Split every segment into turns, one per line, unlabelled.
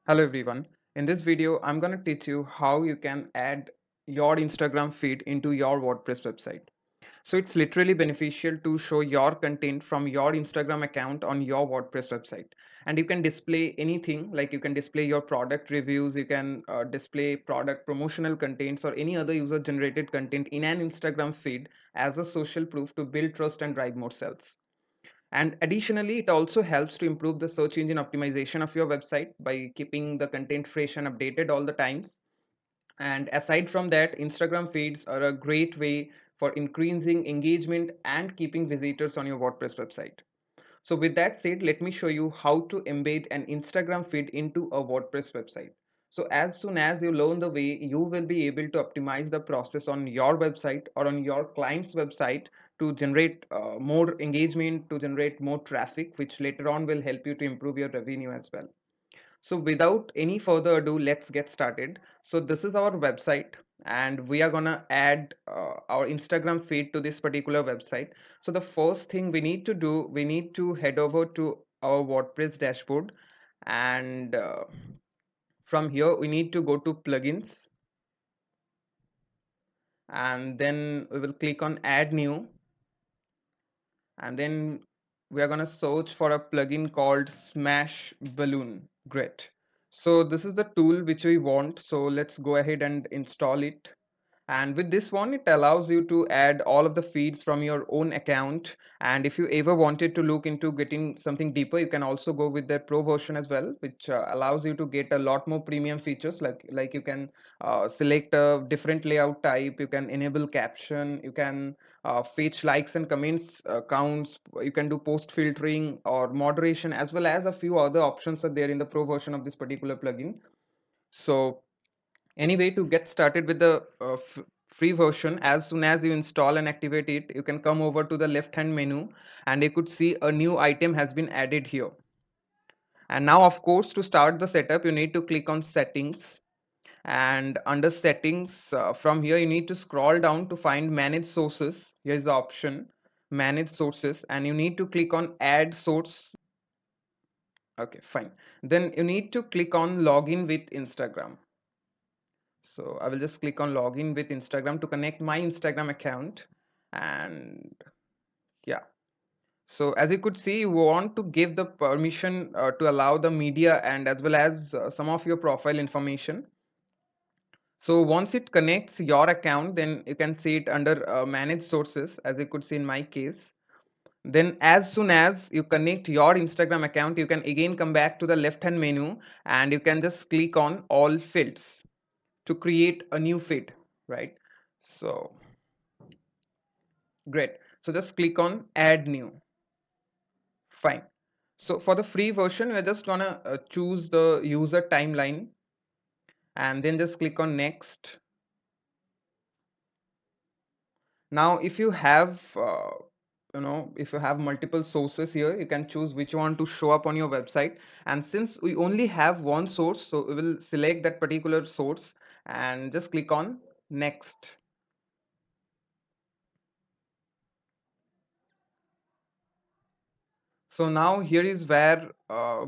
Hello everyone. In this video, I'm going to teach you how you can add your Instagram feed into your WordPress website. So it's literally beneficial to show your content from your Instagram account on your WordPress website. And you can display anything, like you can display your product reviews, you can display product promotional contents or any other user generated content in an Instagram feed as a social proof to build trust and drive more sales. And additionally, it also helps to improve the search engine optimization of your website by keeping the content fresh and updated all the times. And aside from that, Instagram feeds are a great way for increasing engagement and keeping visitors on your WordPress website. So with that said, let me show you how to embed an Instagram feed into a WordPress website. So as soon as you learn the way, you will be able to optimize the process on your website or on your client's website to generate more engagement, to generate more traffic, which later on will help you to improve your revenue as well. So without any further ado, let's get started. So this is our website and we are gonna add our Instagram feed to this particular website. So the first thing we need to do, we need to head over to our WordPress dashboard, and from here we need to go to plugins, and then we will click on add new, and then we are going to search for a plugin called Smash Balloon Grid. So this is the tool which we want, so let's go ahead and install it. And with this one, it allows you to add all of the feeds from your own account. And if you ever wanted to look into getting something deeper, you can also go with the pro version as well, which allows you to get a lot more premium features. Like you can select a different layout type, you can enable caption, you can fetch likes and comments counts, you can do post filtering or moderation, as well as a few other options are there in the pro version of this particular plugin. So anyway, to get started with the free version, as soon as you install and activate it, you can come over to the left hand menu and you could see a new item has been added here. And now, of course, to start the setup, you need to click on settings, and under settings, from here you need to scroll down to find manage sources. Here is the option manage sources, and you need to click on add source. Okay, fine. Then you need to click on login with Instagram. So I will just click on login with Instagram to connect my Instagram account. And yeah, so as you could see, you want to give the permission to allow the media and as well as some of your profile information. So once it connects your account, then you can see it under manage sources, as you could see in my case. Then as soon as you connect your Instagram account, you can again come back to the left hand menu and you can just click on all fields to create a new feed, right? So great. So just click on add new. Fine. So for the free version, we're just gonna choose the user timeline and then just click on next. Now, if you have, if you have multiple sources here, you can choose which one to show up on your website. And since we only have one source, so we will select that particular source and just click on next. So now here is where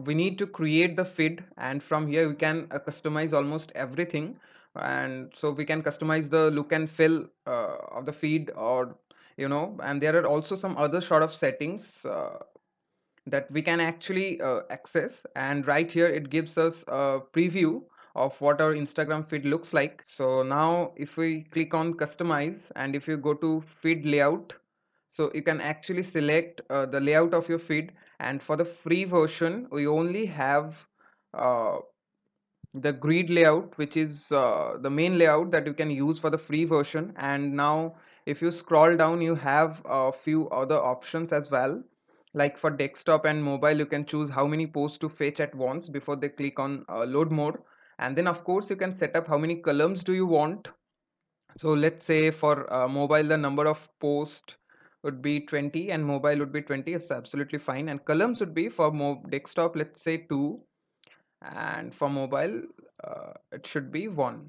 we need to create the feed, and from here we can customize almost everything. And so we can customize the look and feel of the feed, or and there are also some other sort of settings that we can actually access. And right here it gives us a preview of what our Instagram feed looks like. So now if we click on customize and if you go to feed layout, so you can actually select the layout of your feed. And for the free version, we only have uh, the grid layout, which is the main layout that you can use for the free version. And now if you scroll down, you have a few other options as well. Like for desktop and mobile, you can choose how many posts to fetch at once before they click on load more. And then of course you can set up how many columns do you want. So let's say for mobile, the number of posts would be 20 and mobile would be 20. It's absolutely fine. And columns would be for desktop, let's say 2, and for mobile, it should be 1.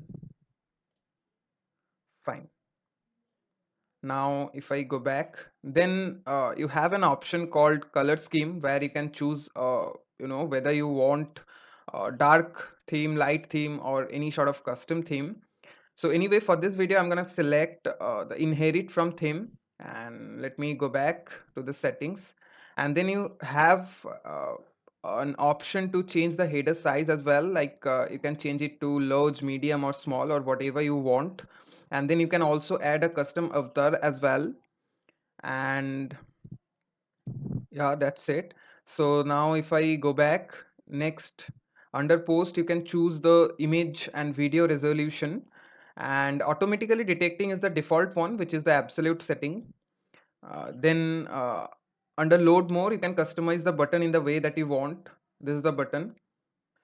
Fine. Now, if I go back, then you have an option called color scheme where you can choose, whether you want dark theme, light theme, or any sort of custom theme. So anyway, for this video, I'm gonna select the inherit from theme, and let me go back to the settings, and then you have an option to change the header size as well. Like you can change it to large, medium, or small, or whatever you want. And then you can also add a custom avatar as well. And yeah, that's it. So now if I go back, next under post, you can choose the image and video resolution, and automatically detecting is the default one, which is the absolute setting. Then under load more, you can customize the button in the way that you want. This is the button.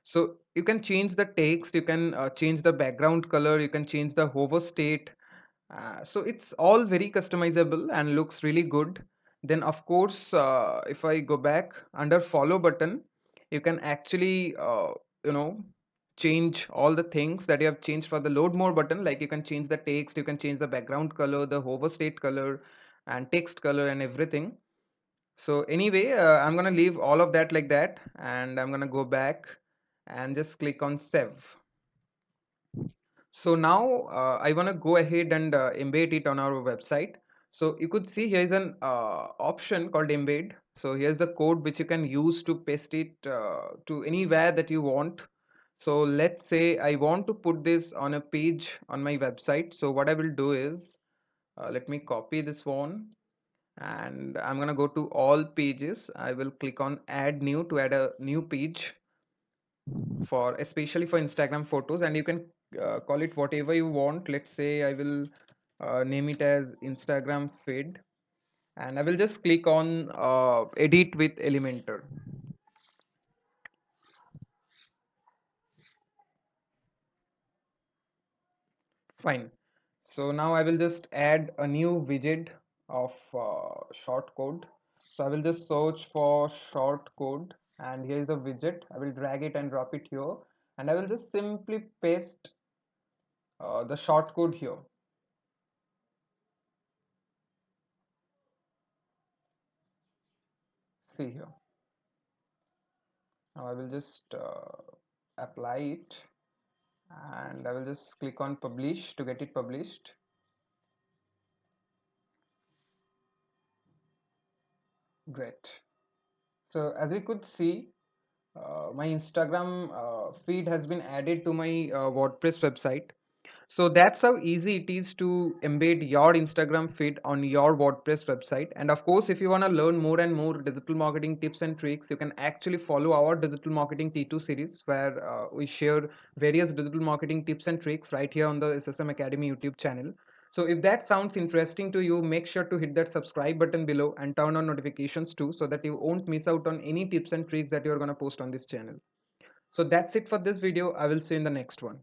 So you can change the text, you can change the background color, you can change the hover state. So it's all very customizable and looks really good. Then of course, if I go back under follow button, you can actually you know change all the things that you have changed for the load more button. Like you can change the text, you can change the background color, the hover state color, and text color and everything. So anyway, I'm gonna leave all of that like that, and I'm gonna go back and just click on save. So now I want to go ahead and embed it on our website. So you could see here is an option called embed. So here's the code which you can use to paste it to anywhere that you want. So let's say I want to put this on a page on my website. So what I will do is let me copy this one, and I'm gonna go to all pages. I will click on add new to add a new page for especially for Instagram photos, and you can call it whatever you want. Let's say I will name it as Instagram feed, and I will just click on edit with Elementor. Fine. So now I will just add a new widget of short code. So I will just search for short code, and here is a widget. I will drag it and drop it here, and I will just simply paste the short code here. See here. Now I will just apply it, and I will just click on publish to get it published. Great. So as you could see, my Instagram feed has been added to my WordPress website. So that's how easy it is to embed your Instagram feed on your WordPress website. And of course, if you want to learn more and more digital marketing tips and tricks, you can actually follow our digital marketing T2 series, where we share various digital marketing tips and tricks right here on the SSM Academy YouTube channel. So if that sounds interesting to you, make sure to hit that subscribe button below and turn on notifications too, so that you won't miss out on any tips and tricks that you're going to post on this channel. So that's it for this video. I will see you in the next one.